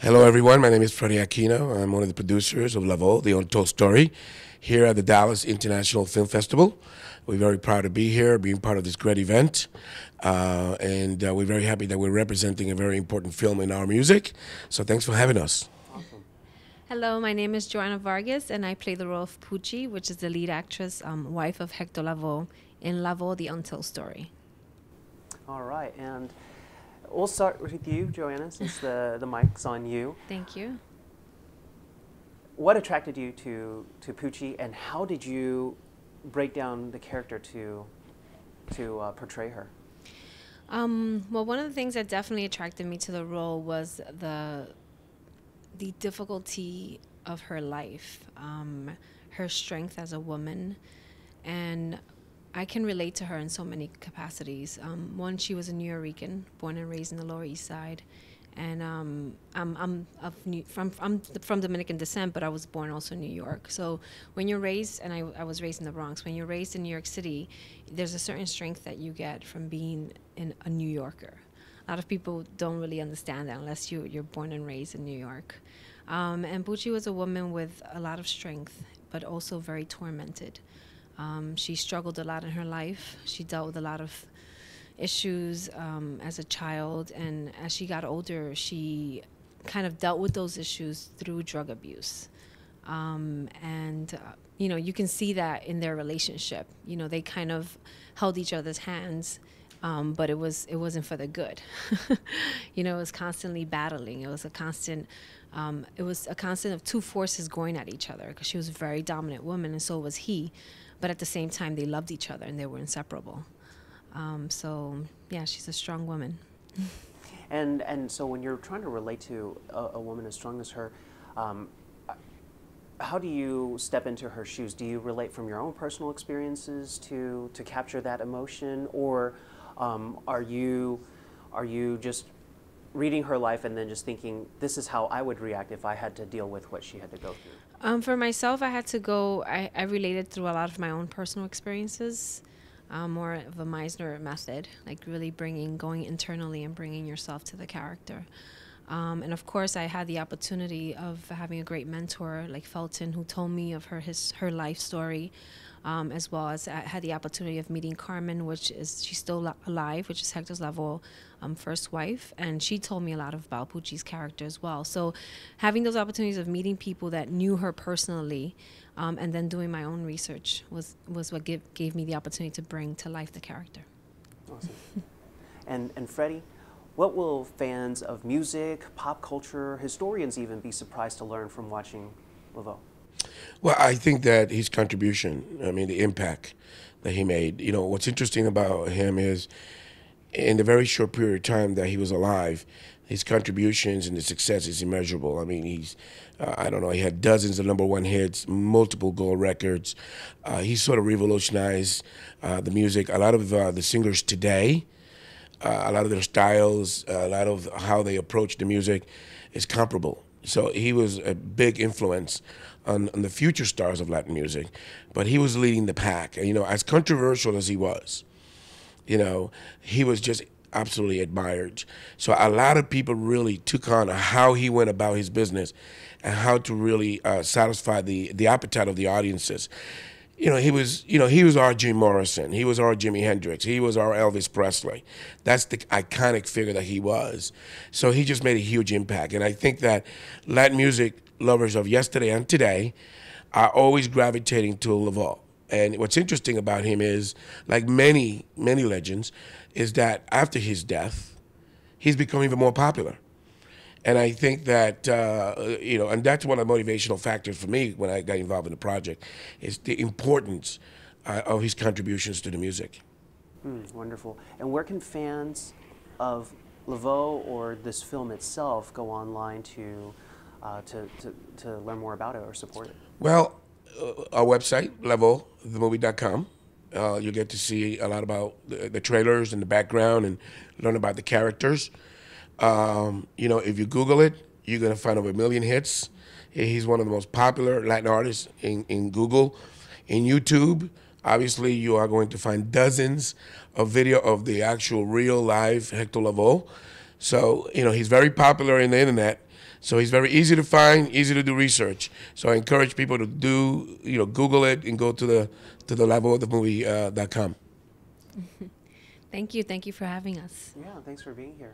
Hello, everyone. My name is Freddy Aquino. I'm one of the producers of Lavoe, the Untold Story, here at the Dallas International Film Festival. We're very proud to be here, being part of this great event. And we're very happy that we're representing a very important film in our music. So thanks for having us. Awesome. Hello, my name is Joana Vargas, and I play the role of Pucci, which is the lead actress, wife of Hector Lavoe, in Lavoe, the Untold Story. All right, and we'll start with you, Joanna, since the mic's on you. Thank you. What attracted you to Pucci, and how did you break down the character to portray her? Well, one of the things that definitely attracted me to the role was the difficulty of her life, her strength as a woman, and I can relate to her in so many capacities. One, she was a New Yorican, born and raised in the Lower East Side, and I'm from Dominican descent, but I was born also in New York. So when you're raised, and I was raised in the Bronx, when you're raised in New York City, there's a certain strength that you get from being a New Yorker. A lot of people don't really understand that unless you're born and raised in New York. And Pucci was a woman with a lot of strength, but also very tormented. She struggled a lot in her life. She dealt with a lot of issues as a child, and as she got older, she kind of dealt with those issues through drug abuse. You can see that in their relationship. They kind of held each other's hands, but it wasn't for the good. It was constantly battling. It was a constant of two forces going at each other, because she was a very dominant woman and so was he. But at the same time, they loved each other and they were inseparable. Yeah, she's a strong woman. And so when you're trying to relate to a woman as strong as her, how do you step into her shoes? Do you relate from your own personal experiences to capture that emotion, or are you just reading her life and then just thinking, this is how I would react if I had to deal with what she had to go through? For myself, I related through a lot of my own personal experiences, more of a Meisner method, like really going internally and bringing yourself to the character. And of course, I had the opportunity of having a great mentor like Felton, who told me of her life story, as well as I had the opportunity of meeting Carmen, she's still alive, which is Hector Lavoe's first wife, and she told me a lot about Pucci's character as well. So having those opportunities of meeting people that knew her personally, and then doing my own research was what gave me the opportunity to bring to life the character. Awesome. And Freddie, what will fans of music, pop culture, historians even be surprised to learn from watching Lavoe? Well, I think that his contribution, the impact that he made, what's interesting about him is in the very short period of time that he was alive, his contributions and his success is immeasurable. He had dozens of #1 hits, multiple gold records. He sort of revolutionized the music. A lot of the singers today, a lot of their styles, a lot of how they approach the music is comparable. So he was a big influence on the future stars of Latin music, but he was leading the pack. And, as controversial as he was, he was just absolutely admired. So a lot of people really took on how he went about his business and how to really satisfy the appetite of the audiences. He was our Jim Morrison. He was our Jimi Hendrix. He was our Elvis Presley. That's the iconic figure that he was. So he just made a huge impact. And I think that Latin music lovers of yesterday and today are always gravitating to Lavoe. And what's interesting about him is, like many, many legends, is that after his death, he's become even more popular. And I think that, and that's one of the motivational factors for me when I got involved in the project, is the importance of his contributions to the music. Wonderful. And where can fans of Lavoe or this film itself go online to learn more about it or support it? Well, our website, LavoeTheMovie.com. You'll get to see a lot about the trailers and the background and learn about the characters. If you Google it, you're going to find over 1 million hits. He's one of the most popular Latin artists in Google. In YouTube, obviously, you are going to find dozens of video of the actual real live Hector Lavoe. So, he's very popular in the internet. So he's very easy to find, easy to do research. So I encourage people to do, Google it and go to the Lavoe.com. Thank you for having us. Yeah, thanks for being here.